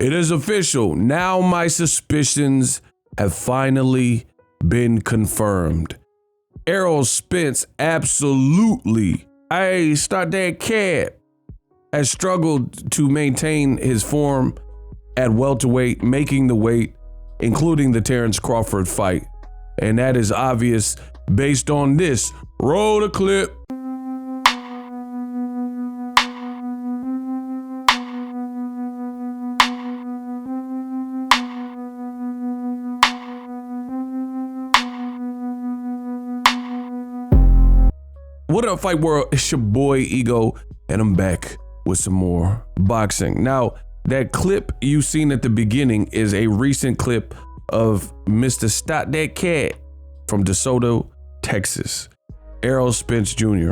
It is official. Now my suspicions have finally been confirmed. Errol Spence absolutely, start that cat, has struggled to maintain his form at welterweight, making the weight, including the Terrence Crawford fight. And that is obvious based on this. Roll the clip. What up, Fight World? It's your boy Ego, and I'm back with some more boxing. Now, that clip you seen at the beginning is a recent clip of Mr. Stop That Cat from DeSoto, Texas, Errol Spence Jr.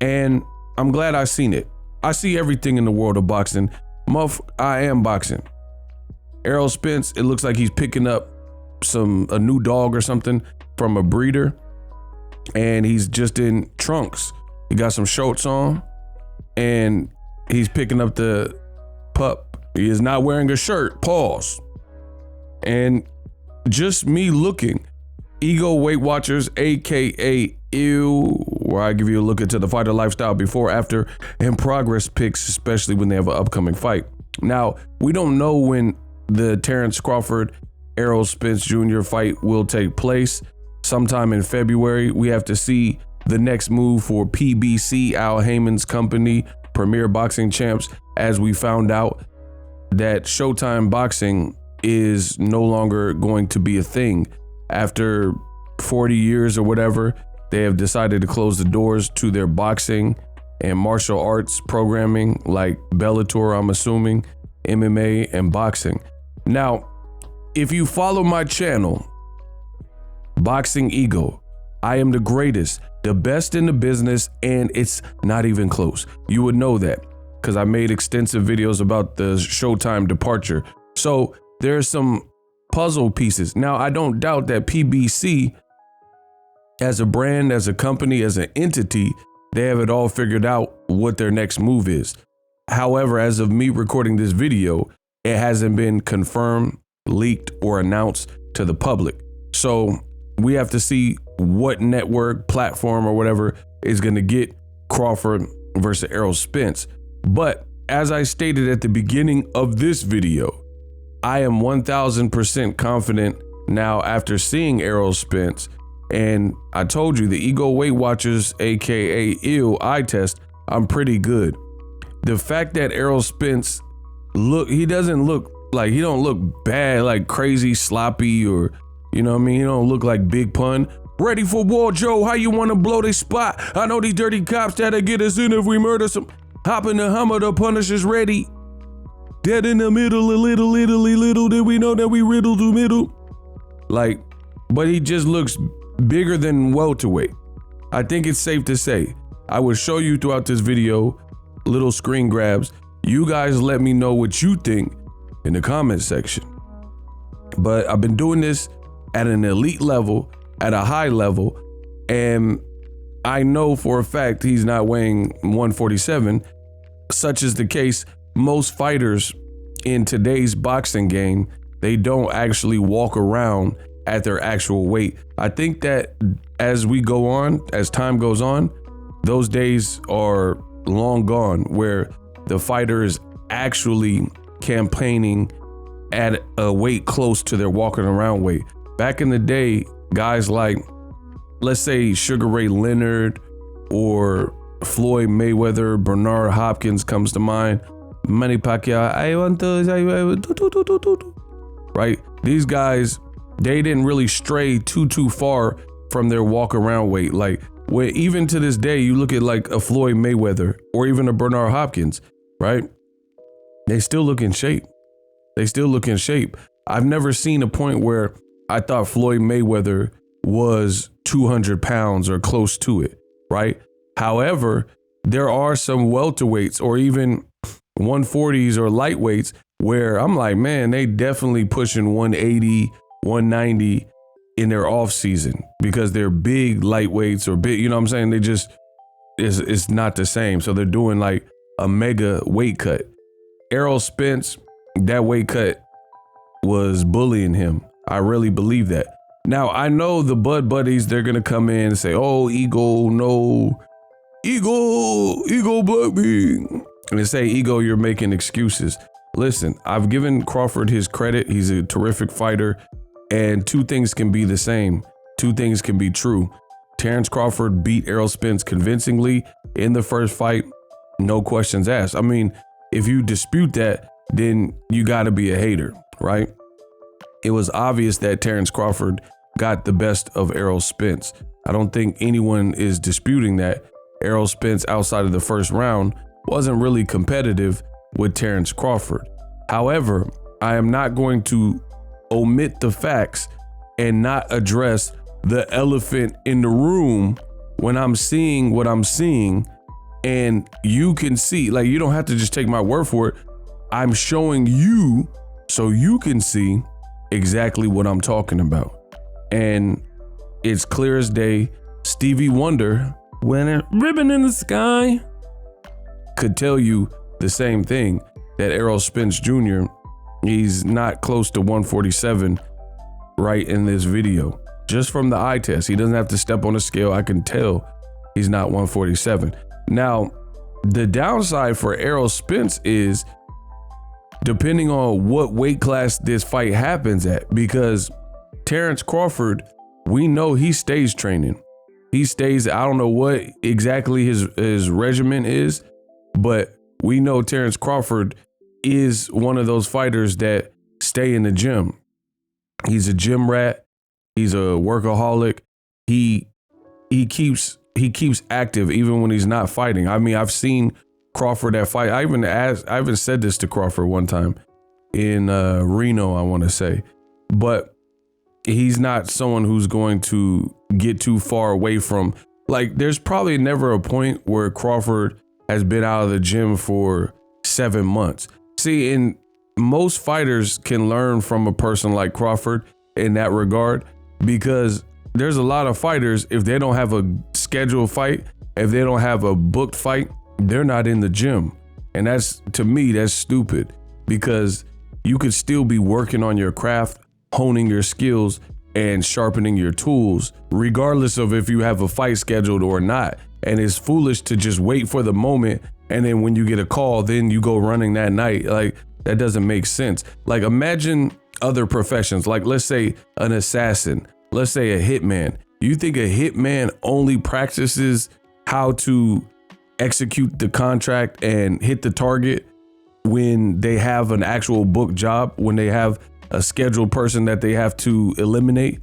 And I'm glad I seen it. I see everything in the world of boxing. I am boxing. Errol Spence, it looks like he's picking up a new dog or something from a breeder. And he's just in trunks. He got some shorts on and he's picking up the pup. He is not wearing a shirt. Pause. And just me looking, Ego Weight Watchers, aka Ew, where I give you a look into the fighter lifestyle before, after, and progress pics, especially when they have an upcoming fight. Now, we don't know when the Terrence Crawford, Errol Spence Jr. fight will take place. Sometime in February. We have to see the next move for PBC, Al Heyman's company, Premier Boxing Champs, as we found out that Showtime Boxing is no longer going to be a thing. After 40 years or whatever, they have decided to close the doors to their boxing and martial arts programming like Bellator, I'm assuming, MMA, and boxing. Now, if you follow my channel, Boxing Ego, I am the greatest, the best in the business, and it's not even close. You would know that because I made extensive videos about the Showtime departure. So there's some puzzle pieces. Now, I don't doubt that PBC, as a brand, as a company, as an entity, they have it all figured out what their next move is. However, as of me recording this video, it hasn't been confirmed, leaked, or announced to the public. So we have to see what network, platform, or whatever is going to get Crawford versus Errol Spence. But as I stated at the beginning of this video, I am 1000% confident now after seeing Errol Spence. And I told you, the Ego Weight Watchers, aka Ew eye test, I'm pretty good. The fact that Errol Spence he don't look bad, like crazy, sloppy, or you know what I mean? He don't look like Big Pun. Ready for war, Joe? How you want to blow this spot? I know these dirty cops that'll get us in if we murder some. Hop in the Hummer, the Punisher's ready. Dead in the middle, a little, did we know that we riddled the middle? Like, but he just looks bigger than welterweight. I think it's safe to say. I will show you throughout this video little screen grabs. You guys let me know what you think in the comment section. But I've been doing this at an elite level, at a high level, and I know for a fact he's not weighing 147. Such is the case, most fighters in today's boxing game, they don't actually walk around at their actual weight. I think that as we go on, as time goes on, those days are long gone where the fighter is actually campaigning at a weight close to their walking around weight. Back in the day, guys like, let's say Sugar Ray Leonard or Floyd Mayweather, Bernard Hopkins comes to mind, Manny Pacquiao, right? These guys, they didn't really stray too far from their walk around weight. Like, where even to this day, you look at like a Floyd Mayweather or even a Bernard Hopkins, right? They still look in shape. I've never seen a point where I thought Floyd Mayweather was 200 pounds or close to it, right? However, there are some welterweights or even 140s or lightweights where I'm like, man, they definitely pushing 180, 190 in their off season because they're big lightweights or big, you know what I'm saying? They just, it's not the same. So they're doing like a mega weight cut. Errol Spence, that weight cut was bullying him. I really believe that. Now, I know the Bud Buddies, they're going to come in and say, oh, Ego, no. Ego block me. And they say, Ego, you're making excuses. Listen, I've given Crawford his credit. He's a terrific fighter. And two things can be the same. Two things can be true. Terrence Crawford beat Errol Spence convincingly in the first fight. No questions asked. I mean, if you dispute that, then you got to be a hater, right? It was obvious that Terrence Crawford got the best of Errol Spence. I don't think anyone is disputing that. Errol Spence, outside of the first round, wasn't really competitive with Terrence Crawford. However, I am not going to omit the facts and not address the elephant in the room when I'm seeing what I'm seeing. And you can see, like, you don't have to just take my word for it. I'm showing you so you can see exactly what I'm talking about. And it's clear as day. Stevie Wonder, when a ribbon in the sky, could tell you the same thing, that Errol Spence Jr., he's not close to 147 right in this video. Just from the eye test, he doesn't have to step on a scale. I can tell he's not 147. Now, the downside for Errol Spence is depending on what weight class this fight happens at, because Terrence Crawford, we know he stays training. He stays, I don't know what exactly his regimen is, but we know Terrence Crawford is one of those fighters that stay in the gym. He's a gym rat. He's a workaholic. He keeps active even when he's not fighting. I mean, I've seen Crawford at fight. I even said this to Crawford one time in Reno, I want to say, but he's not someone who's going to get too far away from, like, there's probably never a point where Crawford has been out of the gym for 7 months. See, and most fighters can learn from a person like Crawford in that regard, because there's a lot of fighters, if they don't have a scheduled fight, if they don't have a booked fight, they're not in the gym. And that's, to me, that's stupid, because you could still be working on your craft, honing your skills, and sharpening your tools, regardless of if you have a fight scheduled or not. And it's foolish to just wait for the moment, and then when you get a call, then you go running that night. Like, that doesn't make sense. Like, imagine other professions, like let's say an assassin, let's say a hitman. You think a hitman only practices how to execute the contract and hit the target when they have an actual book job, when they have a scheduled person that they have to eliminate?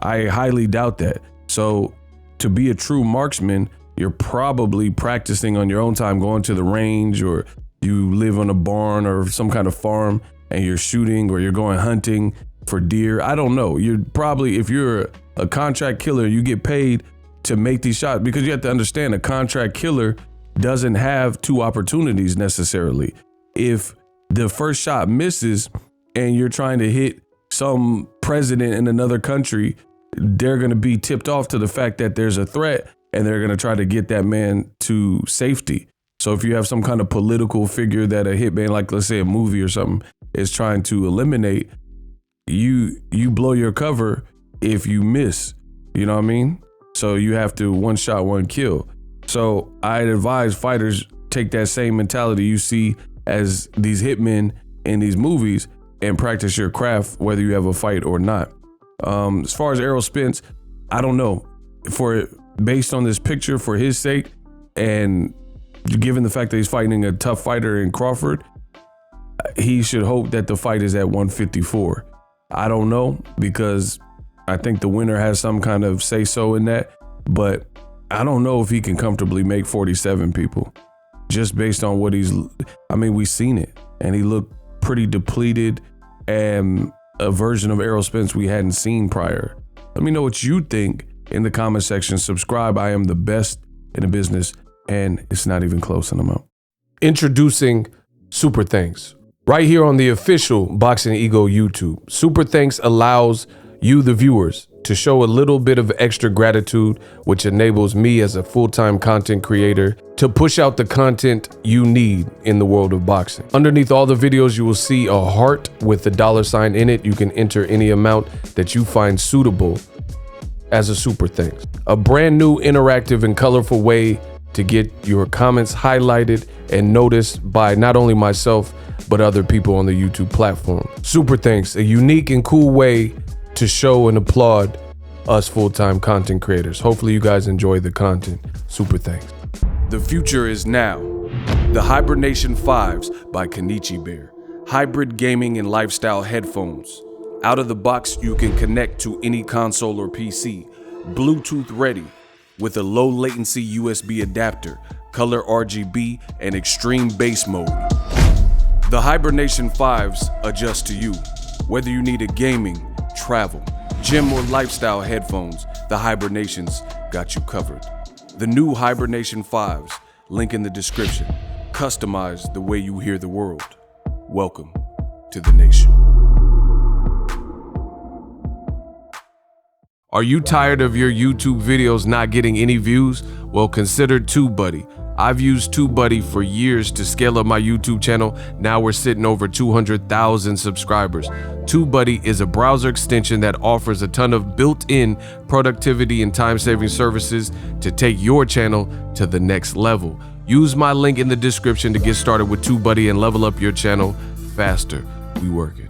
I highly doubt that. So to be a true marksman, you're probably practicing on your own time, going to the range, or you live on a barn or some kind of farm and you're shooting, or you're going hunting for deer. I don't know. You're probably, if you're a contract killer, you get paid to make these shots, because you have to understand a contract killer doesn't have two opportunities necessarily. If the first shot misses and you're trying to hit some president in another country, they're going to be tipped off to the fact that there's a threat, and they're going to try to get that man to safety. So if you have some kind of political figure that a hitman, like let's say a movie or something, is trying to eliminate, you blow your cover if you miss, you know what I mean? So you have to one shot, one kill. So I'd advise fighters take that same mentality you see as these hitmen in these movies and practice your craft, whether you have a fight or not. As far as Errol Spence, I don't know. Based on this picture, for his sake, and given the fact that he's fighting a tough fighter in Crawford, he should hope that the fight is at 154. I don't know, because I think the winner has some kind of say-so in that, but I don't know if he can comfortably make 47 people, just based on what we've seen it, and he looked pretty depleted, and a version of Errol Spence we hadn't seen prior. Let me know what you think in the comment section. Subscribe. I am the best in the business, and it's not even close, and I'm out. Introducing Super Thanks, right here on the official Boxing Ego YouTube. Super Thanks allows you, the viewers, to show a little bit of extra gratitude, which enables me as a full-time content creator to push out the content you need in the world of boxing. Underneath all the videos, you will see a heart with the $sign in it. You can enter any amount that you find suitable as a super thanks. A brand new interactive and colorful way to get your comments highlighted and noticed by not only myself, but other people on the YouTube platform. Super thanks, a unique and cool way to show and applaud us full-time content creators. Hopefully you guys enjoy the content. Super thanks. The future is now. The Hibernation 5s by Kenichi Bear. Hybrid gaming and lifestyle headphones. Out of the box, you can connect to any console or PC. Bluetooth ready with a low latency USB adapter, color RGB, and extreme bass mode. The Hibernation 5s adjust to you. Whether you need a gaming, travel, gym, or lifestyle headphones, the Hibernations got you covered. The new Hibernation 5s, link in the description. Customize the way you hear the world. Welcome to the nation. Are you tired of your YouTube videos not getting any views? Well, consider TubeBuddy. I've used TubeBuddy for years to scale up my YouTube channel. Now we're sitting over 200,000 subscribers. TubeBuddy is a browser extension that offers a ton of built-in productivity and time-saving services to take your channel to the next level. Use my link in the description to get started with TubeBuddy and level up your channel faster. We working.